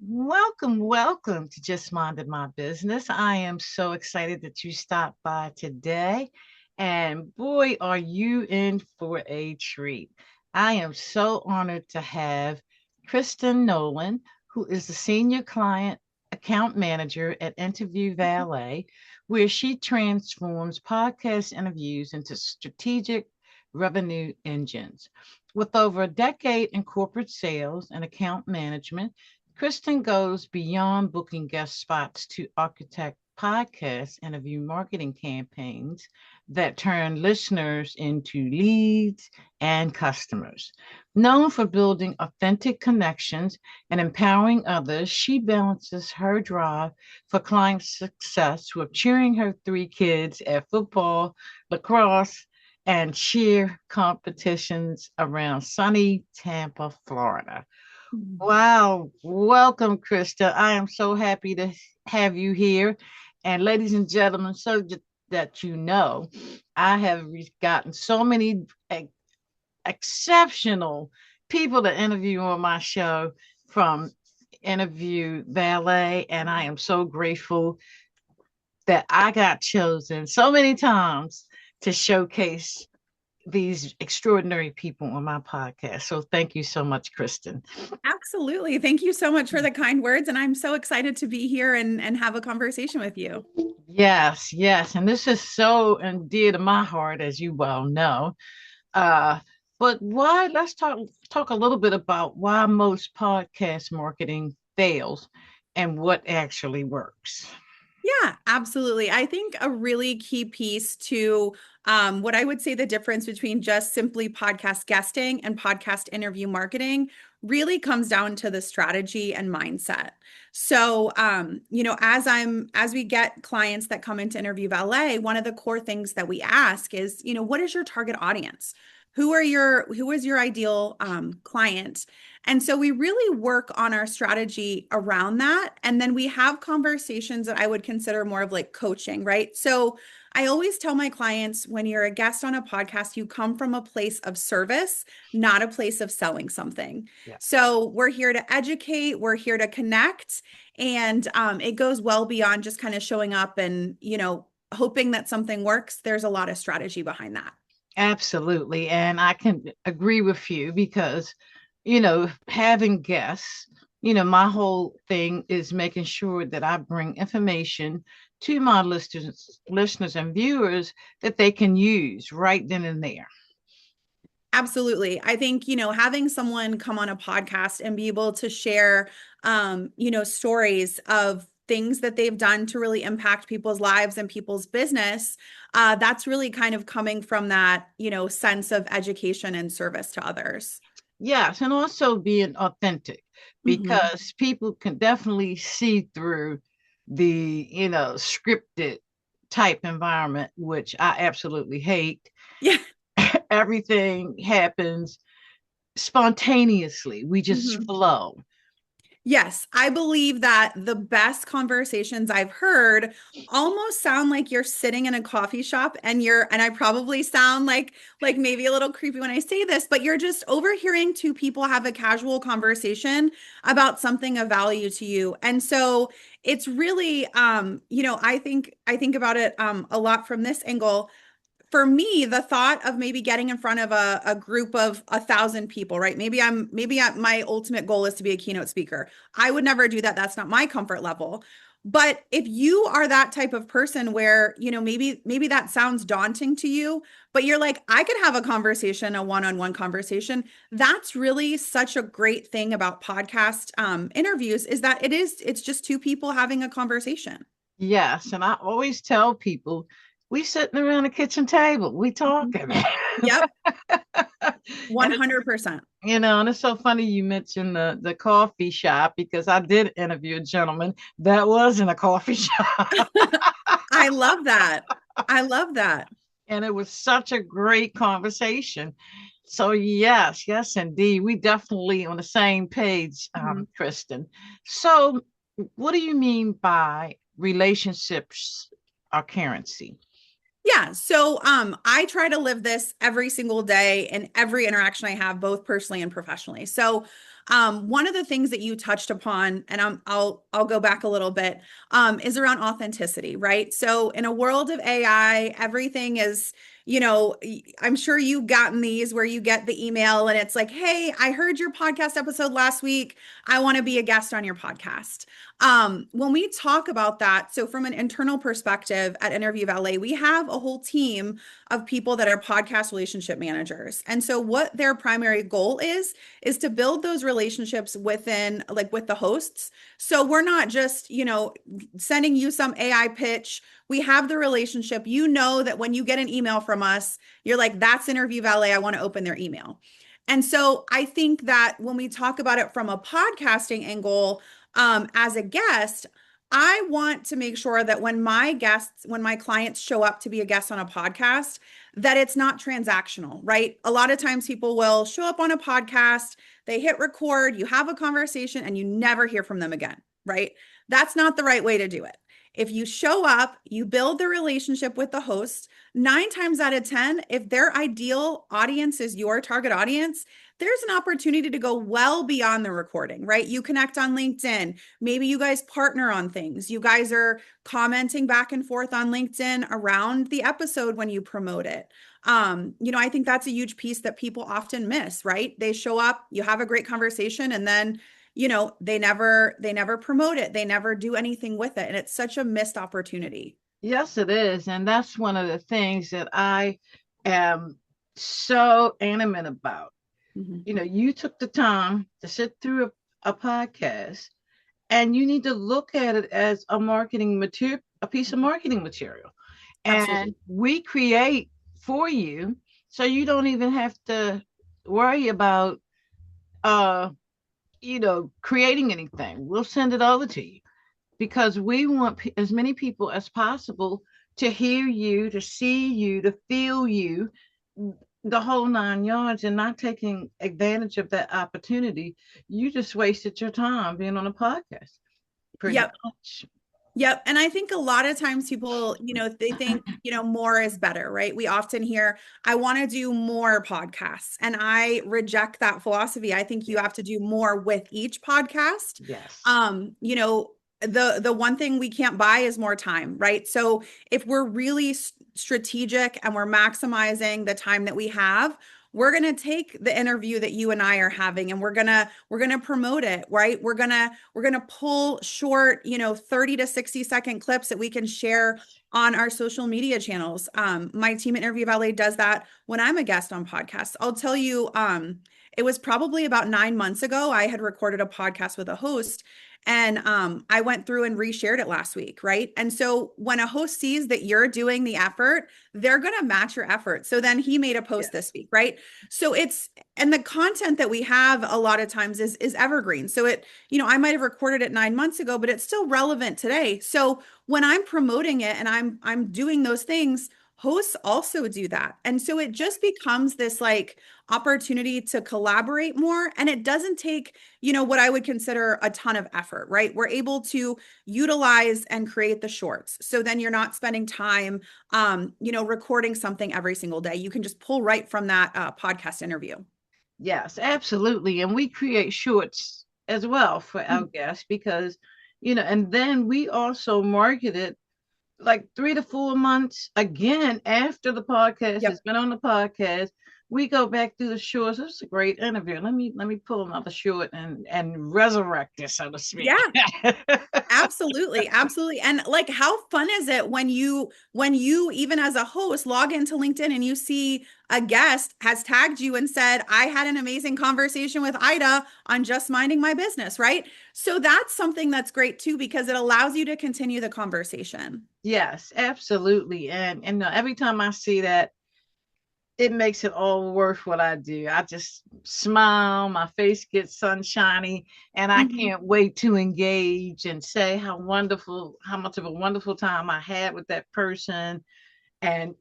Welcome, welcome to Just Minded My Business. I am so excited that you stopped by today. And boy, are you in for a treat. I am so honored to have Kristen Nolan, who is the Senior Client Account Manager at Interview Valet, where she transforms podcast interviews into strategic revenue engines. With over a decade in corporate sales and account management, Kristen goes beyond booking guest spots to architect podcast interview marketing campaigns that turn listeners into leads and customers. Known for building authentic connections and empowering others, she balances her drive for client success with cheering her three kids at football, lacrosse, and cheer competitions around sunny Tampa, Florida. Wow. Welcome, Krista. I am so happy to have you here. And ladies and gentlemen, that you know, I have gotten so many exceptional people to interview on my show from Interview Valet. And I am so grateful that I got chosen so many times to showcase these extraordinary people on my podcast. So thank you so much, Kristen. Absolutely. Thank you so much for the kind words. And I'm so excited to be here and have a conversation with you. Yes, yes. And this is so dear to my heart, as you well know. Uh, but why, let's talk a little bit about why most podcast marketing fails and what actually works. Yeah, absolutely. I think a really key piece to what I would say the difference between just simply podcast guesting and podcast interview marketing really comes down to the strategy and mindset. So, as we get clients that come into Interview Valet, one of the core things that we ask is, what is your target audience? Who is your ideal client? And so we really work on our strategy around that. And then we have conversations that I would consider more of like coaching, right? So I always tell my clients when you're a guest on a podcast, you come from a place of service, not a place of selling something. Yeah. So we're here to educate, we're here to connect. And it goes well beyond just kind of showing up and, hoping that something works. There's a lot of strategy behind that. Absolutely. And I can agree with you because, having guests, my whole thing is making sure that I bring information to my listeners and viewers that they can use right then and there. Absolutely. I think, having someone come on a podcast and be able to share, stories of things that they've done to really impact people's lives and people's business, that's really kind of coming from that, sense of education and service to others. Yes, and also being authentic Mhm. because people can definitely see through the, scripted type environment, which I absolutely hate. Yeah. Everything happens spontaneously. We just Mhm. flow. Yes, I believe that the best conversations I've heard almost sound like you're sitting in a coffee shop and I probably sound like maybe a little creepy when I say this, but you're just overhearing two people have a casual conversation about something of value to you. And so it's really I think about it a lot from this angle. For me, the thought of maybe getting in front of a group of 1,000 people, right? My ultimate goal is to be a keynote speaker. I would never do that. That's not my comfort level. But if you are that type of person where, maybe that sounds daunting to you, but you're like, I could have a conversation, a one-on-one conversation. That's really such a great thing about podcast interviews is that it's just two people having a conversation. Yes, and I always tell people we sitting around a kitchen table, we Mhm. talking. Yep, And it's 100%. and it's so funny you mentioned the coffee shop because I did interview a gentleman that was in a coffee shop. I love that. I love that. And it was such a great conversation. So yes, yes, indeed. We definitely on the same page, Mhm. Kristen. So what do you mean by relationships are currency? Yeah. So I try to live this every single day in every interaction I have, both personally and professionally. So One of the things that you touched upon, and I'll go back a little bit, is around authenticity, right? So in a world of AI, everything is, I'm sure you've gotten these where you get the email and it's like, hey, I heard your podcast episode last week. I want to be a guest on your podcast. When we talk about that, so from an internal perspective at Interview Valet, we have a whole team of people that are podcast relationship managers. And so what their primary goal is to build those relationships within, like, with the hosts. So we're not just, sending you some AI pitch. We have the relationship. You know that when you get an email from us, you're like, that's Interview Valet. I want to open their email. And so I think that when we talk about it from a podcasting angle, as a guest, I want to make sure that when my clients show up to be a guest on a podcast, that it's not transactional, right? A lot of times people will show up on a podcast, they hit record, you have a conversation, and you never hear from them again, right? That's not the right way to do it. If you show up, you build the relationship with the host, 9 times out of 10, if their ideal audience is your target audience, there's an opportunity to go well beyond the recording, right? You connect on LinkedIn. Maybe you guys partner on things. You guys are commenting back and forth on LinkedIn around the episode when you promote it. I think that's a huge piece that people often miss, right? They show up, you have a great conversation, and then they never promote it. They never do anything with it. And it's such a missed opportunity. Yes, it is. And that's one of the things that I am so animate about. Mhm. You took the time to sit through a podcast, and you need to look at it as a marketing material, a piece of marketing material. And Absolutely. we create for you, so you don't even have to worry about uh creating anything. We'll send it over to you because we want as many people as possible to hear you, to see you, to feel you, the whole 9 yards, and not taking advantage of that opportunity. You just wasted your time being on a podcast, pretty Yep. much. Yep. And I think a lot of times people, they think, more is better, right? We often hear, I want to do more podcasts. And I reject that philosophy. I think you Yeah. have to do more with each podcast. Yes. The one thing we can't buy is more time, right? So if we're really strategic and we're maximizing the time that we have, we're going to take the interview that you and I are having and we're going to promote it, right? We're going to pull short, 30 to 60-second clips that we can share on our social media channels. My team at Interview Valet does that when I'm a guest on podcasts. I'll tell you, it was probably about 9 months ago. I had recorded a podcast with a host, and I went through and reshared it last week, right? And so when a host sees that you're doing the effort, they're going to match your effort. So then he made a post Yes. this week, right? So and the content that we have a lot of times is evergreen. So I might have recorded it 9 months ago, but it's still relevant today. So when I'm promoting it and I'm doing those things, hosts also do that. And so it just becomes this like opportunity to collaborate more. And it doesn't take, what I would consider a ton of effort, right? We're able to utilize and create the shorts. So then you're not spending time, recording something every single day. You can just pull right from that podcast interview. Yes, absolutely. And we create shorts as well for our Mhm. guests because, and then we also market it like 3 to 4 months again after the podcast Yep. has been on the podcast. We go back through the shorts. This is a great interview. Let me pull another short and resurrect it, so to speak. Yeah. Absolutely, absolutely. And like how fun is it when you even as a host log into LinkedIn and you see a guest has tagged you and said, "I had an amazing conversation with Ida on just minding my business," right? So that's something that's great too because it allows you to continue the conversation. Yes, absolutely. And every time I see that, it makes it all worth what I do. I just smile, my face gets sunshiny, and I Mhm. can't wait to engage and say how much of a wonderful time I had with that person, and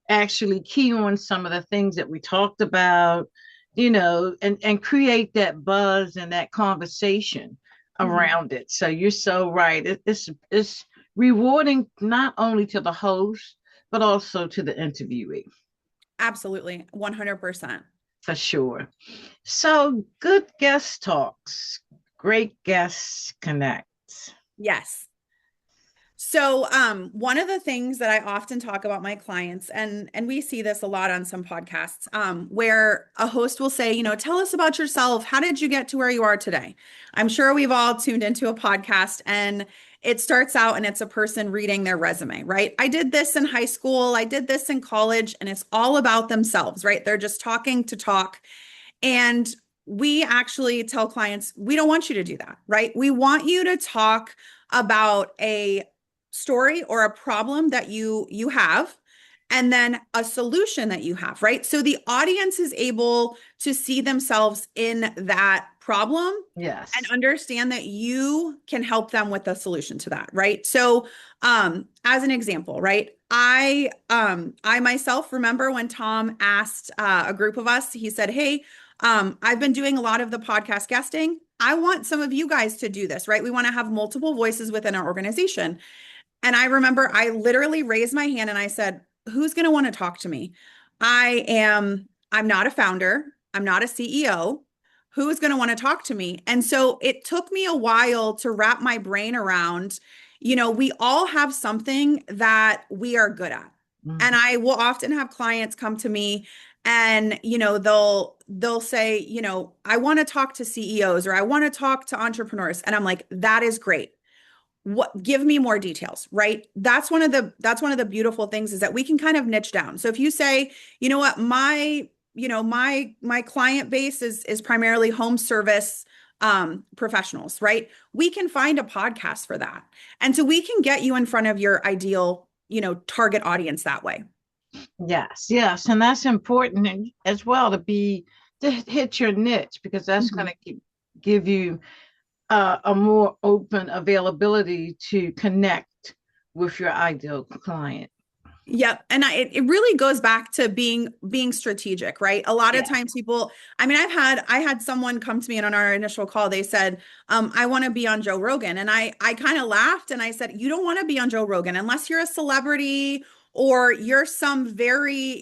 actually key on some of the things that we talked about, and create that buzz and that conversation Mhm. around it. So you're so right. It's rewarding not only to the host, but also to the interviewee. Absolutely. 100%. for sure. So good guest talks, great guests connect. Yes. So, one of the things that I often talk about my clients, and we see this a lot on some podcasts, where a host will say, tell us about yourself. How did you get to where you are today? I'm sure we've all tuned into a podcast and it starts out and it's a person reading their resume, right? I did this in high school, I did this in college, and it's all about themselves, right? They're just talking to talk. And we actually tell clients, we don't want you to do that, right? We want you to talk about a story or a problem that you have and then a solution that you have, right? So the audience is able to see themselves in that problem and Yes. understand that you can help them with a solution to that, right? So as an example, right? I myself remember when Tom asked a group of us, he said, "Hey, I've been doing a lot of the podcast guesting. I want some of you guys to do this, right? We want to have multiple voices within our organization." And I remember I literally raised my hand and I said, "Who's going to want to talk to me? I'm not a founder. I'm not a CEO. Who is going to want to talk to me?" And so it took me a while to wrap my brain around, we all have something that we are good at. And Mhm. I will often have clients come to me and, they'll say, "I want to talk to CEOs or I want to talk to entrepreneurs." And I'm like, "That is great. What, give me more details," right? That's one of the beautiful things is that we can kind of niche down. So if you say, "You know what, my client base is primarily home service professionals," right? We can find a podcast for that. And so we can get you in front of your ideal, target audience that way. Yes, yes, and that's important as well to hit your niche because that's going Mhm. to give you a more open availability to connect with your ideal client. Yep. And it really goes back to being strategic, right? A lot of Yeah. times people, I mean, I had someone come to me and on our initial call, they said, "I want to be on Joe Rogan." And I kind of laughed and I said, "You don't want to be on Joe Rogan unless you're a celebrity or you're some very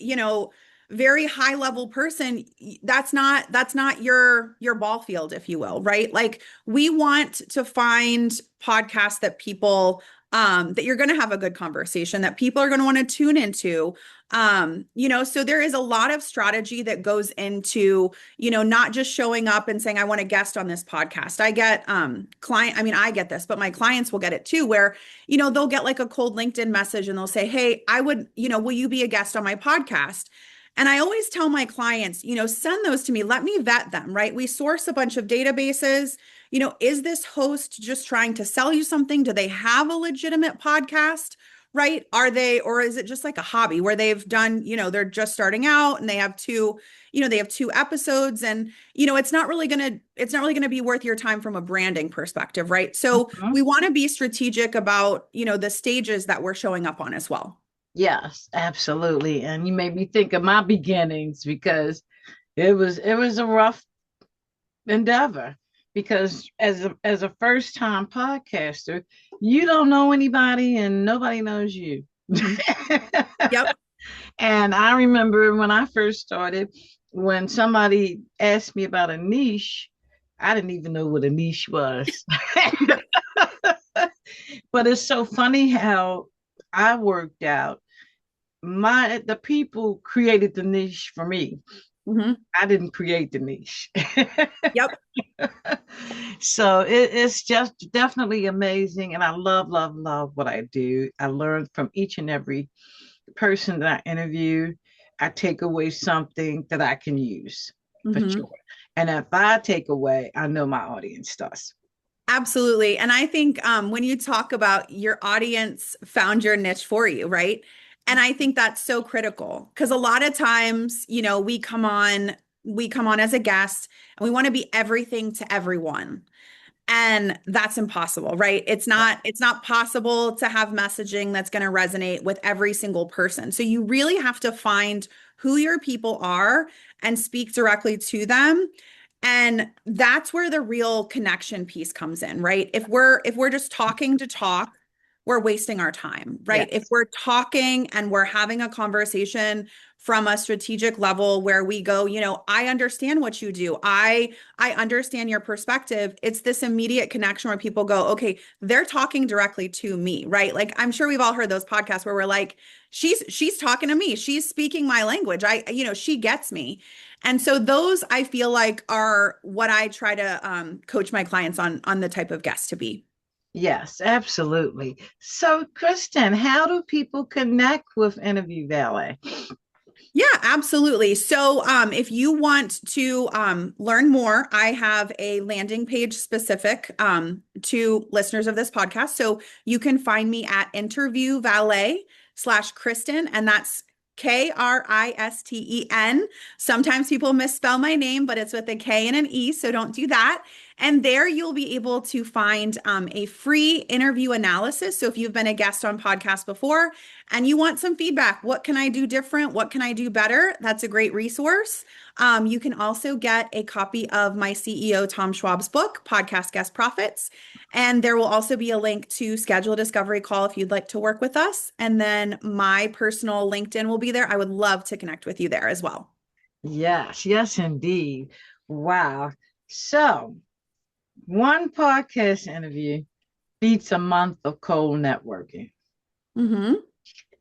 high level person. That's not your ball field, if you will, right? Like we want to find podcasts that people that you're going to have a good conversation, that people are going to want to tune into. So there is a lot of strategy that goes into, not just showing up and saying, "I want a guest on this podcast." I get I mean, I get this, but my clients will get it too, where, they'll get like a cold LinkedIn message and they'll say, "Hey, will you be a guest on my podcast?" And I always tell my clients, send those to me. Let me vet them, right? We source a bunch of databases. Is this host just trying to sell you something? Do they have a legitimate podcast? Right? Or is it just like a hobby where they've done, they're just starting out and they have two episodes and, it's not really going to be worth your time from a branding perspective, right? So Mhm. we want to be strategic about, the stages that we're showing up on as well. Yes, absolutely. And you made me think of my beginnings because it was a rough endeavor because as a first time podcaster, you don't know anybody and nobody knows you. Mhm. Yep. And I remember when I first started, when somebody asked me about a niche, I didn't even know what a niche was. But it's so funny how I worked out. The people created the niche for me. Mhm. I didn't create the niche. Yep. So it's just definitely amazing. And I love, love, love what I do. I learn from each and every person that I interview. I take away something that I can use for Mhm. sure. And if I take away, I know my audience does. Absolutely. And I think when you talk about your audience found your niche for you, right? And I think that's so critical because a lot of times, we come on as a guest and we want to be everything to everyone. And that's impossible, right? It's Yeah. not it's not possible to have messaging that's going to resonate with every single person. So you really have to find who your people are and speak directly to them. And that's where the real connection piece comes in, right? If we're just talking to talk, we're wasting our time, right? If Yes. we're talking and we're having a conversation from a strategic level where we go, I understand what you do. I understand your perspective. It's this immediate connection where people go, okay, they're talking directly to me, right? Like I'm sure we've all heard those podcasts where we're like, she's talking to me. She's speaking my language. She gets me. And so those I feel like are what I try to coach my clients on the type of guest to be. Yes, absolutely. So, Kristen, how do people connect with Interview Valet? Yeah, absolutely. So, if you want to learn more, I have a landing page specific to listeners of this podcast. So you can find me at Interview Valet / Kristen, and that's Kristen. Sometimes people misspell my name, but it's with a K and an E, so don't do that. And there you'll be able to find a free interview analysis. So if you've been a guest on podcast before, and you want some feedback, what can I do different? What can I do better? That's a great resource. You can also get a copy of my CEO Tom Schwab's book, Podcast Guest Profits. And there will also be a link to schedule a discovery call if you'd like to work with us. And then my personal LinkedIn will be there. I would love to connect with you there as well. Yes, yes, indeed. Wow. So, one podcast interview beats a month of cold networking. Mm-hmm.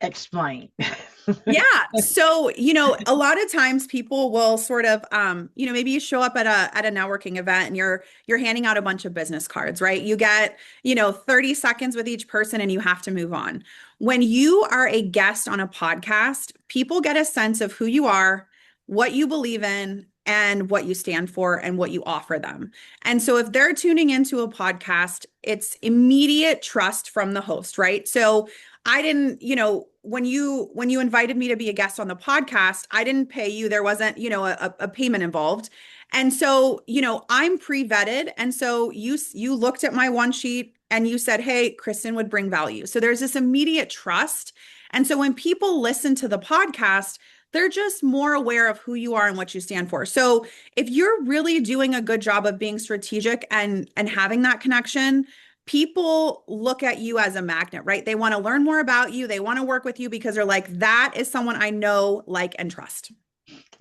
Explain. Yeah. So, a lot of times people will sort of maybe you show up at a networking event and you're handing out a bunch of business cards, right? You get, 30 seconds with each person and you have to move on. When you are a guest on a podcast, people get a sense of who you are, what you believe in, and what you stand for and what you offer them. And so if they're tuning into a podcast, it's immediate trust from the host, right? So I didn't, when you invited me to be a guest on the podcast, I didn't pay you. There wasn't, a payment involved. And so, I'm pre-vetted. And so you looked at my one sheet and you said, "Hey, Kristen would bring value." So there's this immediate trust. And so when people listen to the podcast, they're just more aware of who you are and what you stand for. So if you're really doing a good job of being strategic and having that connection, people look at you as a magnet, right? They want to learn more about you. They want to work with you because they're like, that is someone I know, like, and trust.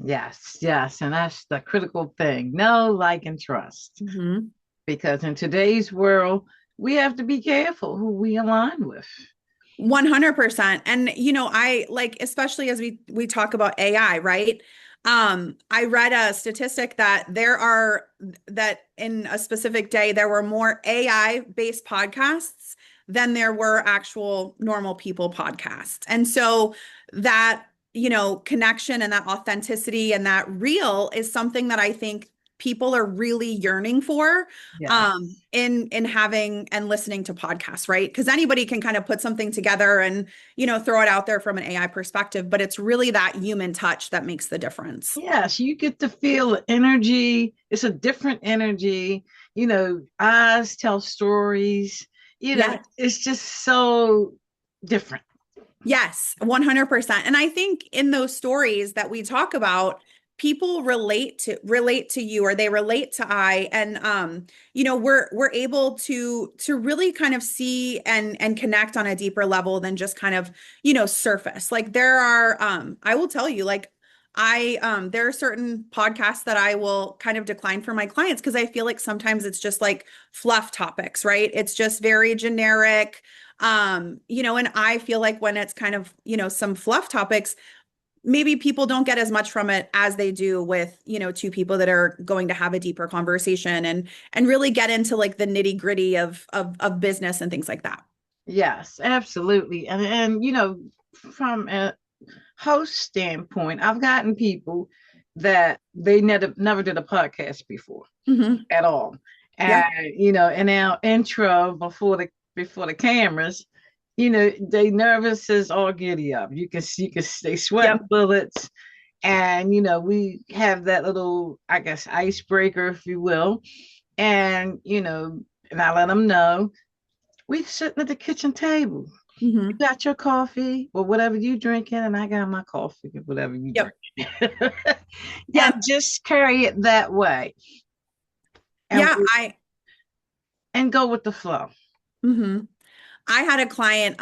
Yes, yes. And that's the critical thing. Know, like, and trust. Mhm. Because in today's world, we have to be careful who we align with. 100%. And I like, especially as we talk about AI, right? I read a statistic that in a specific day there were more AI based podcasts than there were actual normal people podcasts. And so that, connection and that authenticity and that real is something that I think people are really yearning for Yes. in having and listening to podcasts, right? Because anybody can kind of put something together and throw it out there from an AI perspective, but it's really that human touch that makes the difference. Yes, you get to feel the energy. It's a different energy. Eyes tell stories. Yes. It's just so different. Yes, 100%. And I think in those stories that we talk about, people relate to you, or they relate to I, and we're able to really kind of see and connect on a deeper level than just kind of, surface. Like there are I will tell you, like there are certain podcasts that I will kind of decline for my clients because I feel like sometimes it's just like fluff topics, right? It's just very generic. And I feel like when it's kind of, some fluff topics, maybe people don't get as much from it as they do with, two people that are going to have a deeper conversation and really get into like the nitty-gritty of business and things like that. Yes, absolutely. And from a host standpoint, I've gotten people that they never did a podcast before Hmm. at all. And Yeah. in our intro before the cameras, they nervous as all giddy up. You can they sweating Yep. bullets. And we have that little, I guess, icebreaker, if you will. And and I let them know we sitting at the kitchen table. You Hmm. got your coffee or whatever you drinking, and I got my coffee or whatever you Yep. drink. And Yep. just carry it that way, and Yeah. I and go with the flow. mhm. I had a client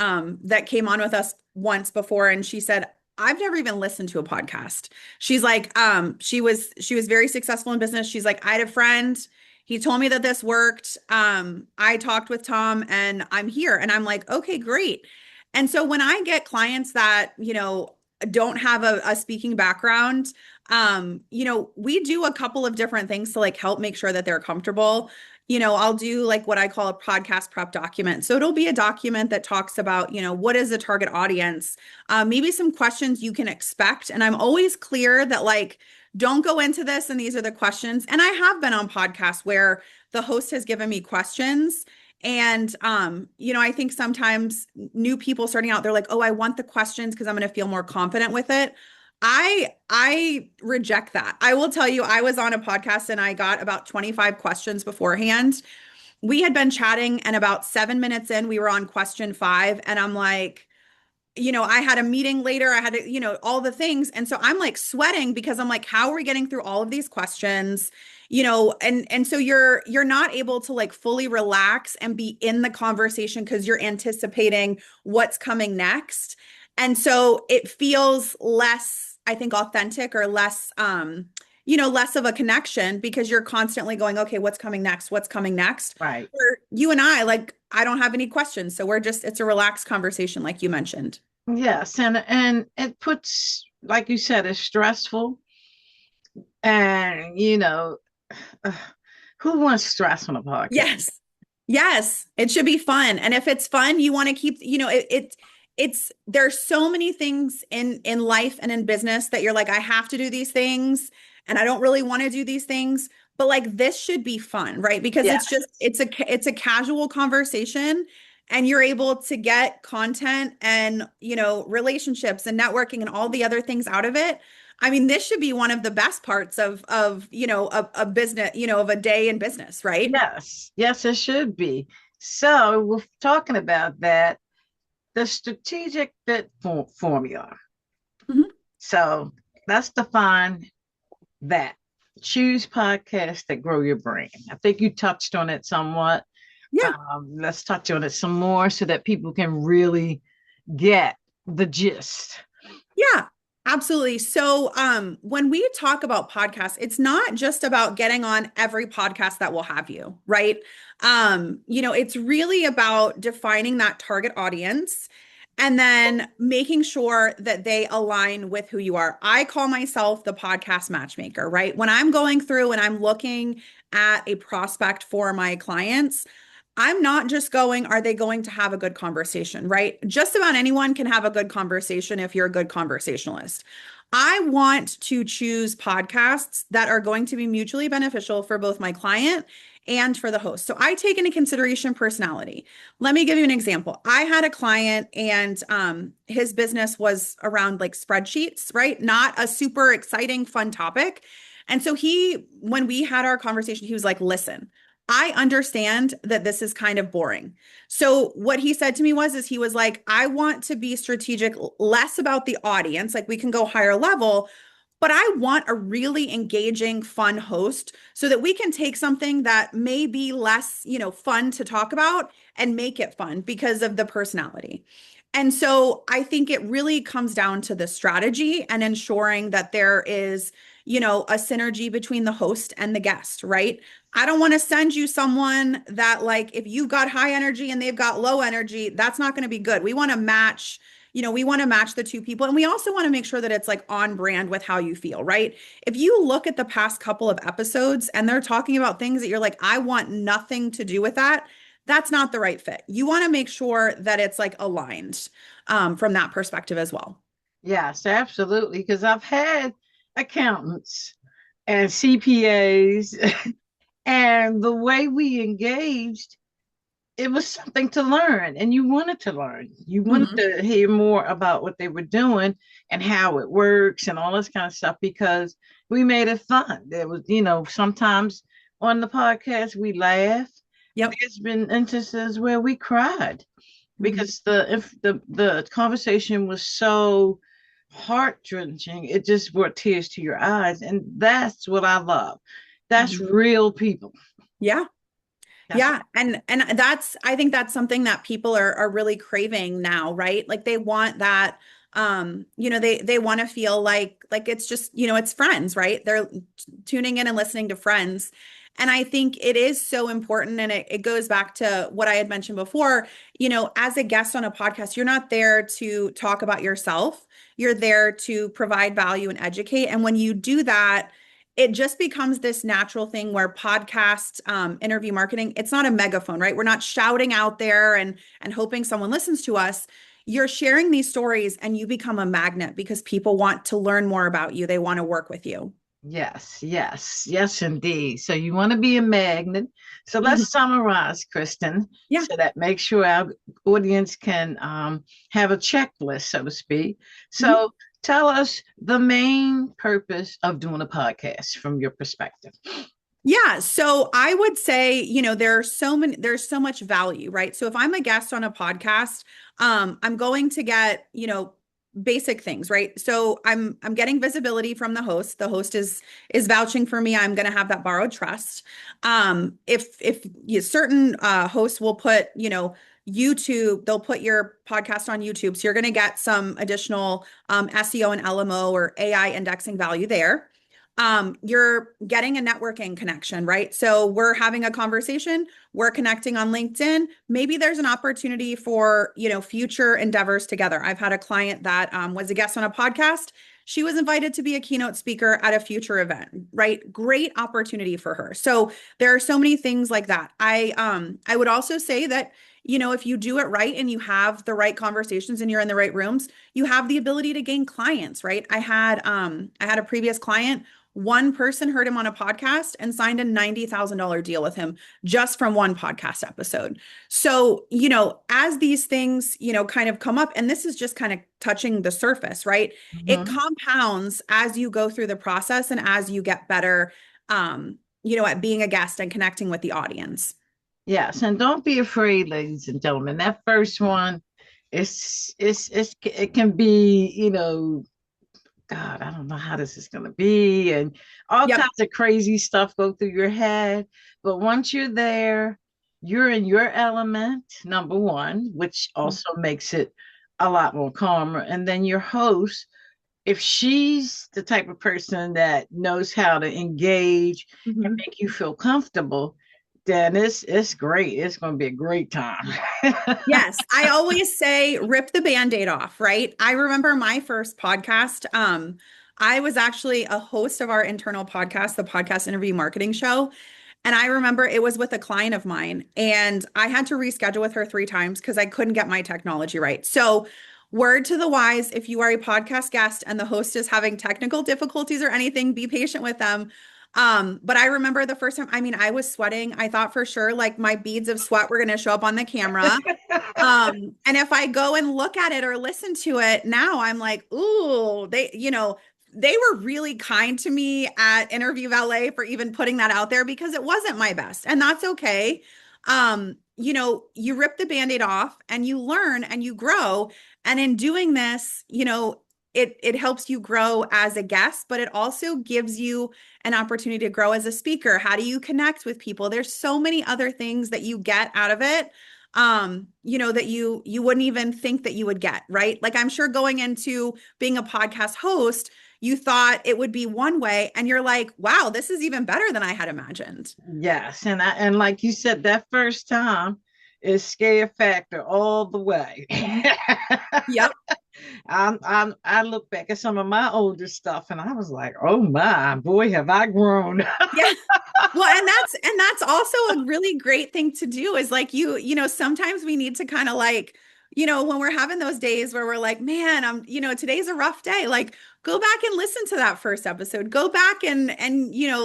that came on with us once before, and she said, I've never even listened to a podcast. She's like, she was very successful in business. She's like, I had a friend, he told me that this worked. I talked with Tom and I'm here. And I'm like, okay, great. And so when I get clients that, don't have a speaking background, we do a couple of different things to like help make sure that they're comfortable. I'll do like what I call a podcast prep document. So it'll be a document that talks about, what is the target audience, maybe some questions you can expect. And I'm always clear that like, don't go into this and these are the questions. And I have been on podcasts where the host has given me questions. And I think sometimes new people starting out, they're like, oh, I want the questions because I'm going to feel more confident with it. I reject that. I will tell you, I was on a podcast and I got about 25 questions beforehand. We had been chatting, and about 7 minutes in, we were on question five. And I'm like, I had a meeting later. I had to, all the things. And so I'm like sweating because I'm like, how are we getting through all of these questions? And so you're not able to like fully relax and be in the conversation because you're anticipating what's coming next. And so it feels less, I think, authentic, or less less of a connection because you're constantly going, okay, what's coming next? What's coming next? Right. Where you and I, like, I don't have any questions. So it's a relaxed conversation, like you mentioned. Yes, and it puts, like you said, it's stressful, and uh, who wants stress on a podcast? Yes. Yes. It should be fun. And if it's fun, you want to keep, it's there's so many things in life and in business that you're like, I have to do these things and I don't really want to do these things. But like this should be fun, right? Because Yeah, it's a casual conversation, and you're able to get content and, relationships and networking and all the other things out of it. I mean, this should be one of the best parts of a business, of a day in business, right? yes, it should be. So we're talking about that, the strategic fit formula. Mhm. So let's define that. Choose podcasts that grow your brain. I think you touched on it somewhat. Yeah. Let's touch on it some more so that people can really get the gist. Yeah, absolutely. So, when we talk about podcasts, it's not just about getting on every podcast that will have you, right? It's really about defining that target audience and then making sure that they align with who you are. I call myself the podcast matchmaker, right? When I'm going through and I'm looking at a prospect for my clients, I'm not just going, are they going to have a good conversation, right? Just about anyone can have a good conversation if you're a good conversationalist. I want to choose podcasts that are going to be mutually beneficial for both my client and for the host. So I take into consideration personality. Let me give you an example. I had a client, and his business was around like spreadsheets, right? Not a super exciting, fun topic. And so when we had our conversation, he was like, listen, I understand that this is kind of boring. So what he said to me is he was like, I want to be strategic, less about the audience, like we can go higher level, but I want a really engaging, fun host so that we can take something that may be less, fun to talk about and make it fun because of the personality. And so I think it really comes down to the strategy and ensuring that there is, a synergy between the host and the guest, right? I don't want to send you someone that, like, if you've got high energy and they've got low energy, that's not going to be good. We want to match, we want to match the two people. And we also want to make sure that it's like on brand with how you feel, right? If you look at the past couple of episodes and they're talking about things that you're like, I want nothing to do with that, that's not the right fit. You want to make sure that it's like aligned from that perspective as well. Yes, absolutely. Because I've had accountants and CPAs, and the way we engaged, it was something to learn, and you wanted to learn. You wanted Mhm. to hear more about what they were doing and how it works and all this kind of stuff because we made it fun. There was, sometimes on the podcast we laugh. Yep. There's been instances where we cried Mhm. because the conversation was so heart drenching. It just brought tears to your eyes, and that's what I love. That's Mhm. real people. Yeah. That's Yeah. And that's, I think that's something that people are really craving now, right? Like they want that, they want to feel like it's just, it's friends, right? They're tuning in and listening to friends. And I think it is so important. And it goes back to what I had mentioned before, as a guest on a podcast, you're not there to talk about yourself. You're there to provide value and educate. And when you do that, it just becomes this natural thing where podcast interview marketing, it's not a megaphone, right? We're not shouting out there and hoping someone listens to us. You're sharing these stories and you become a magnet because people want to learn more about you. They want to work with you. yes, yes, yes, indeed. So you want to be a magnet. So Mhm. let's summarize, Kristen, Yeah. so that make sure our audience can have a checklist, so to speak. Mhm. So tell us the main purpose of doing a podcast from your perspective. Yeah, so I would say, there's so much value, right? So if I'm a guest on a podcast, I'm going to get, basic things, right? So I'm getting visibility from the host. The host is vouching for me. I'm going to have that borrowed trust. If certain hosts will put, YouTube, they'll put your podcast on YouTube. So you're going to get some additional SEO and LMO or AI indexing value there. You're getting a networking connection, right? So we're having a conversation, we're connecting on LinkedIn. Maybe there's an opportunity for, future endeavors together. I've had a client that was a guest on a podcast. She was invited to be a keynote speaker at a future event, right? Great opportunity for her. So there are so many things like that. I would also say that, if you do it right and you have the right conversations and you're in the right rooms, you have the ability to gain clients, right? I had a previous client. One person heard him on a podcast and signed a $90,000 deal with him just from one podcast episode. So, as these things, kind of come up, and this is just kind of touching the surface, right? It Mhm. compounds as you go through the process and as you get better, at being a guest and connecting with the audience. Yes, and don't be afraid, ladies and gentlemen. That first one, it can be, God, I don't know how this is going to be, and all Yep. kinds of crazy stuff go through your head. But once you're there, you're in your element, number one, which also makes it a lot more calmer. And then your host, if she's the type of person that knows how to engage and Mhm. make you feel comfortable, then it's great. It's going to be a great time. Yes, I always say rip the band-aid off, right? I remember my first podcast. I was actually a host of our internal podcast, the Podcast Interview Marketing Show. And I remember it was with a client of mine, and I had to reschedule with her 3 times because I couldn't get my technology right. So, word to the wise, if you are a podcast guest and the host is having technical difficulties or anything, be patient with them. But I remember the first time, I mean, I was sweating. I thought for sure like my beads of sweat were going to show up on the camera. And if I go and look at it or listen to it now, I'm like, ooh, they were really kind to me at Interview Valet for even putting that out there because it wasn't my best. And that's okay. You rip the band-aid off and you learn and you grow. And in doing this, it helps you grow as a guest, but it also gives you an opportunity to grow as a speaker. How do you connect with people? There's so many other things that you get out of it that you wouldn't even think that you would get, right? Like I'm sure going into being a podcast host, you thought it would be one way and you're like, wow, this is even better than I had imagined. Yes, and like you said, that first time is scare factor all the way. Mhm. Yep. I look back at some of my older stuff and I was like, oh my boy, have I grown. Yeah. Well, and that's also a really great thing to do is like sometimes we need to kind of like, when we're having those days where we're like, man, today's a rough day. Like go back and listen to that first episode. Go back and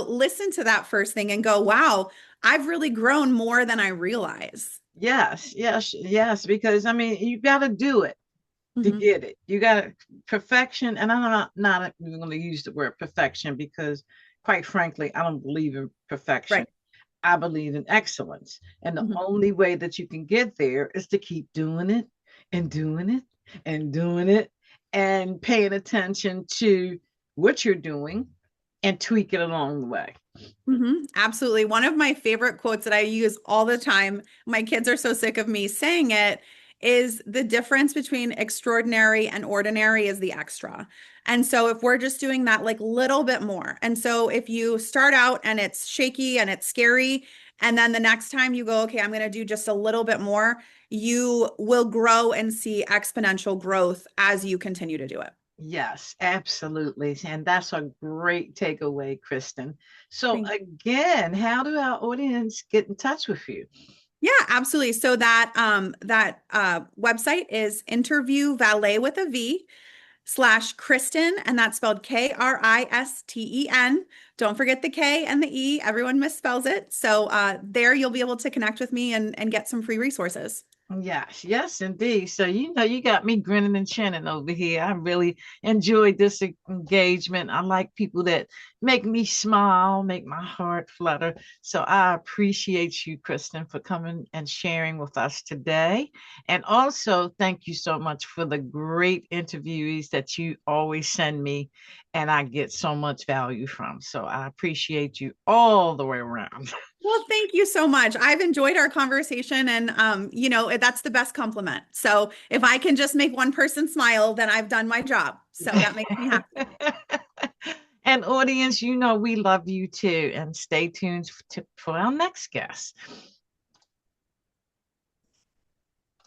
listen to that first thing and go, wow, I've really grown more than I realize. Yes, yes, yes, because I mean you gotta do it to Mhm. get it. You got perfection, and I'm not even going to use the word perfection because, quite frankly, I don't believe in perfection. Right. I believe in excellence, and the Mhm. only way that you can get there is to keep doing it and doing it and doing it and paying attention to what you're doing and tweak it along the way. Absolutely. One of my favorite quotes that I use all the time, my kids are so sick of me saying it, is the difference between extraordinary and ordinary is the extra. And so if we're just doing that like little bit more, and so if you start out and it's shaky and it's scary, and then the next time you go, okay, I'm going to do just a little bit more, you will grow and see exponential growth as you continue to do it. Yes, absolutely. And that's a great takeaway, Kristen. So, Thank again, how do our audience get in touch with you? Yeah, absolutely. So that website is Interview Valet with a V / Kristen, and that's spelled Kristen. Don't forget the K and the E. Everyone misspells it. So there you'll be able to connect with me and get some free resources. Yes, yes, indeed. So, you got me grinning and chinning over here. I really enjoyed this engagement. I like people that make me smile, make my heart flutter. So, I appreciate you, Kristen, for coming and sharing with us today. And also, thank you so much for the great interviewees that you always send me, and I get so much value from. So, I appreciate you all the way around. Well, thank you so much. I've enjoyed our conversation and that's the best compliment. So if I can just make one person smile, then I've done my job. So that makes me happy. And audience, we love you too. And stay tuned for our next guest.